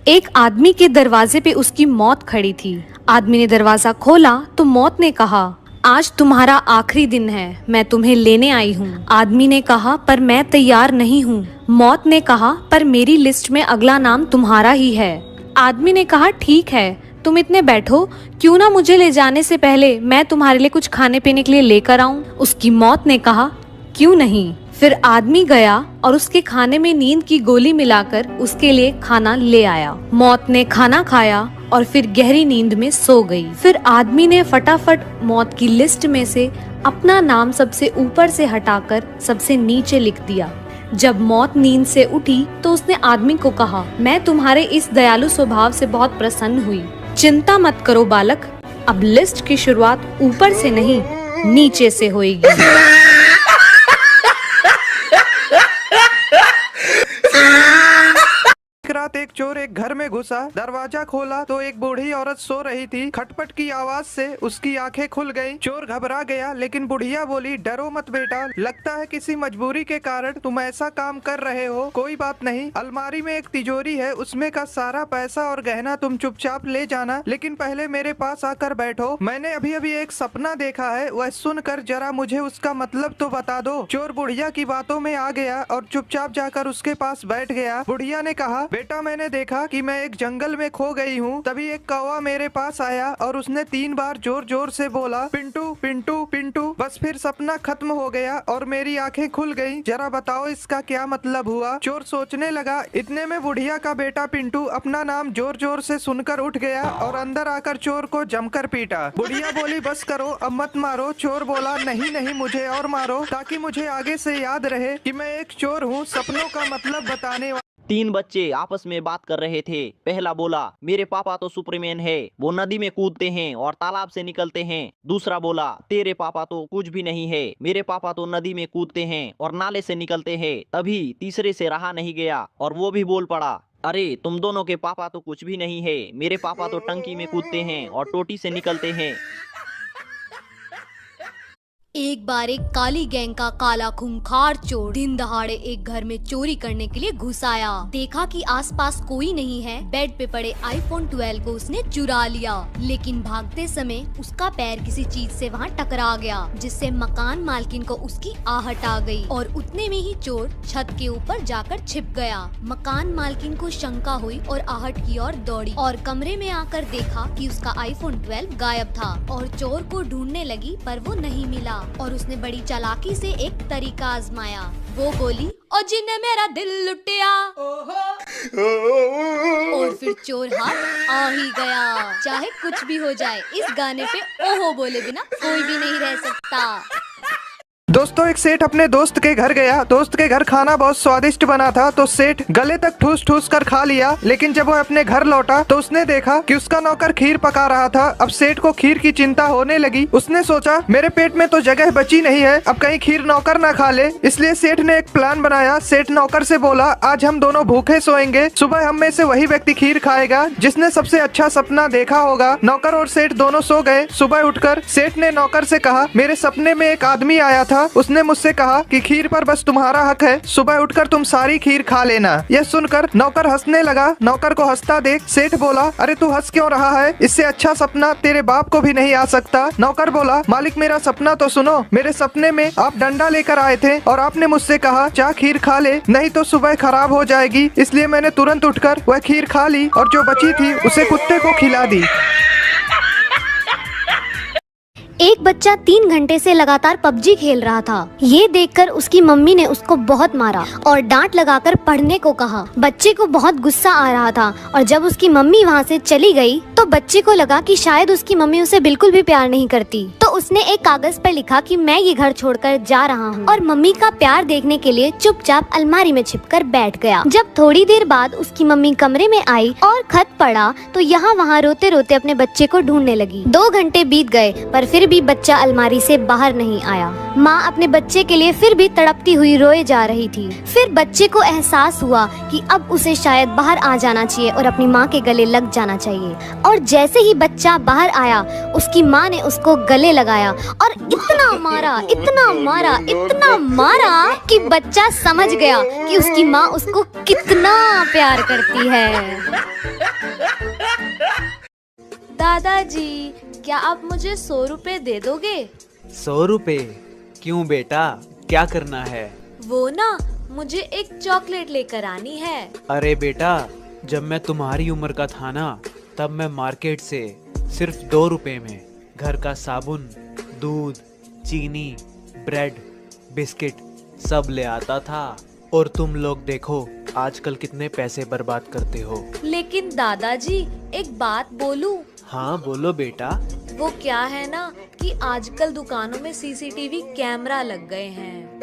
एक आदमी के दरवाजे पे उसकी मौत खड़ी थी। आदमी ने दरवाजा खोला तो मौत ने कहा, आज तुम्हारा आखिरी दिन है, मैं तुम्हें लेने आई हूँ। आदमी ने कहा, पर मैं तैयार नहीं हूँ। मौत ने कहा, पर मेरी लिस्ट में अगला नाम तुम्हारा ही है। आदमी ने कहा, ठीक है, तुम इतने बैठो, क्यों ना मुझे ले जाने से पहले मैं तुम्हारे लिए कुछ खाने पीने के लिए लेकर आऊं। उसकी मौत ने कहा, क्यों नहीं। फिर आदमी गया और उसके खाने में नींद की गोली मिलाकर उसके लिए खाना ले आया। मौत ने खाना खाया और फिर गहरी नींद में सो गई। फिर आदमी ने फटाफट मौत की लिस्ट में से अपना नाम सबसे ऊपर से हटाकर सबसे नीचे लिख दिया। जब मौत नींद से उठी तो उसने आदमी को कहा, मैं तुम्हारे इस दयालु स्वभाव से बहुत प्रसन्न हुई। चिंता मत करो बालक, अब लिस्ट की शुरुआत ऊपर से नहीं नीचे से होगी। रात एक चोर एक घर में घुसा, दरवाजा खोला तो एक बूढ़ी औरत सो रही थी। खटपट की आवाज से उसकी आंखें खुल गईं। चोर घबरा गया, लेकिन बुढ़िया बोली, डरो मत बेटा, लगता है किसी मजबूरी के कारण तुम ऐसा काम कर रहे हो। कोई बात नहीं, अलमारी में एक तिजोरी है, उसमें का सारा पैसा और गहना तुम चुपचाप ले जाना, लेकिन पहले मेरे पास आकर बैठो। मैंने अभी अभी एक सपना देखा है, वह सुनकर जरा मुझे उसका मतलब तो बता दो। चोर बुढ़िया की बातों में आ गया और चुपचाप जाकर उसके पास बैठ गया। बुढ़िया ने कहा, बेटा, मैंने देखा कि मैं एक जंगल में खो गई हूँ। तभी एक कौवा मेरे पास आया और उसने 3 बार जोर जोर से बोला, पिंटू पिंटू पिंटू। बस फिर सपना खत्म हो गया और मेरी आंखें खुल गईं। जरा बताओ इसका क्या मतलब हुआ। चोर सोचने लगा। इतने में बुढ़िया का बेटा पिंटू अपना नाम जोर जोर से सुनकर उठ गया और अंदर आकर चोर को जमकर पीटा। बुढ़िया बोली, बस करो, अब मत मारो। चोर बोला, नहीं नहीं, मुझे और मारो, ताकि मुझे आगे से याद रहे कि मैं एक चोर हूँ, सपनों का मतलब बताने वाला। 3 बच्चे आपस में बात कर रहे थे। पहला बोला, मेरे पापा तो सुपरमैन है, वो नदी में कूदते हैं और तालाब से निकलते हैं। दूसरा बोला, तेरे पापा तो कुछ भी नहीं है, मेरे पापा तो नदी में कूदते हैं और नाले से निकलते हैं। तभी तीसरे से रहा नहीं गया और वो भी बोल पड़ा, अरे तुम दोनों के पापा तो कुछ भी नहीं है, मेरे पापा तो टंकी में कूदते हैं और टोटी से निकलते हैं। एक बार एक काली गैंग का काला खूंखार चोर दिन दहाड़े एक घर में चोरी करने के लिए घुस आया। देखा कि आसपास कोई नहीं है, बेड पे पड़े आईफोन 12 को उसने चुरा लिया। लेकिन भागते समय उसका पैर किसी चीज से वहाँ टकरा गया, जिससे मकान मालकिन को उसकी आहट आ गई और उतने में ही चोर छत के ऊपर जाकर छिप गया। मकान मालकिन को शंका हुई और आहट की ओर दौड़ी और कमरे में आकर देखा कि उसका आईफोन 12 गायब था और चोर को ढूंढने लगी, पर वो नहीं मिला। और उसने बड़ी चालाकी से एक तरीका आजमाया। वो बोली, और जिन्ने मेरा दिल लुटिया। और फिर चोर हाथ आ ही गया। चाहे कुछ भी हो जाए, इस गाने पे ओहो बोले बिना कोई भी नहीं रह सकता। दोस्तों, एक सेठ अपने दोस्त के घर गया। दोस्त के घर खाना बहुत स्वादिष्ट बना था, तो सेठ गले तक ठूस ठूस कर खा लिया। लेकिन जब वो अपने घर लौटा तो उसने देखा कि उसका नौकर खीर पका रहा था। अब सेठ को खीर की चिंता होने लगी। उसने सोचा, मेरे पेट में तो जगह बची नहीं है, अब कहीं खीर नौकर ना खा ले। इसलिए सेठ ने एक प्लान बनाया। सेठ नौकर से बोला, आज हम दोनों भूखे सोएंगे, सुबह हम में से वही व्यक्ति खीर खाएगा जिसने सबसे अच्छा सपना देखा होगा। नौकर और सेठ दोनों सो गए। सुबह उठकर सेठ ने नौकर से कहा, मेरे सपने में एक आदमी आया था, उसने मुझसे कहा कि खीर पर बस तुम्हारा हक है, सुबह उठकर तुम सारी खीर खा लेना। यह सुनकर नौकर हंसने लगा। नौकर को हंसता देख सेठ बोला, अरे तू हंस क्यों रहा है, इससे अच्छा सपना तेरे बाप को भी नहीं आ सकता। नौकर बोला, मालिक मेरा सपना तो सुनो। मेरे सपने में आप डंडा लेकर आए थे और आपने मुझसे कहा, जा खीर खा ले, नहीं तो सुबह खराब हो जाएगी। इसलिए मैंने तुरंत उठकर वह खीर खा ली और जो बची थी उसे कुत्ते को खिला दी। एक बच्चा 3 घंटे से लगातार पबजी खेल रहा था। ये देखकर उसकी मम्मी ने उसको बहुत मारा और डांट लगाकर पढ़ने को कहा। बच्चे को बहुत गुस्सा आ रहा था और जब उसकी मम्मी वहाँ से चली गई तो बच्चे को लगा कि शायद उसकी मम्मी उसे बिल्कुल भी प्यार नहीं करती। तो उसने एक कागज पर लिखा कि मैं ये घर छोड़कर जा रहा हूँ, और मम्मी का प्यार देखने के लिए चुपचाप अलमारी में छिपकर बैठ गया। जब थोड़ी देर बाद उसकी मम्मी कमरे में आई और खत पढ़ा तो यहाँ वहाँ रोते रोते अपने बच्चे को ढूंढने लगी। 2 घंटे बीत गए पर फिर भी बच्चा अलमारी से बाहर नहीं आया। माँ अपने बच्चे के लिए फिर भी तड़पती हुई रोए जा रही थी। फिर बच्चे को एहसास हुआ कि अब उसे शायद बाहर आ जाना चाहिए और अपनी माँ के गले लग जाना चाहिए। और जैसे ही बच्चा बाहर आया, उसकी माँ ने उसको गले लगाया और इतना मारा, इतना मारा, इतना मारा कि बच्चा समझ गया कि उसकी माँ उसको कितना प्यार करती है। दादाजी, क्या आप मुझे 100 रुपए दे दोगे? 100 रुपए? क्यों बेटा, क्या करना है? वो ना, मुझे एक चॉकलेट लेकर आनी है। अरे बेटा, जब मैं तुम्हारी उम्र का था ना, तब मैं मार्केट से सिर्फ 2 रुपए में घर का साबुन, दूध, चीनी, ब्रेड, बिस्किट सब ले आता था। और तुम लोग देखो आजकल कितने पैसे बर्बाद करते हो। लेकिन दादाजी, एक बात बोलूं? हाँ बोलो बेटा। वो क्या है ना कि आजकल दुकानों में सीसीटीवी कैमरा लग गए हैं।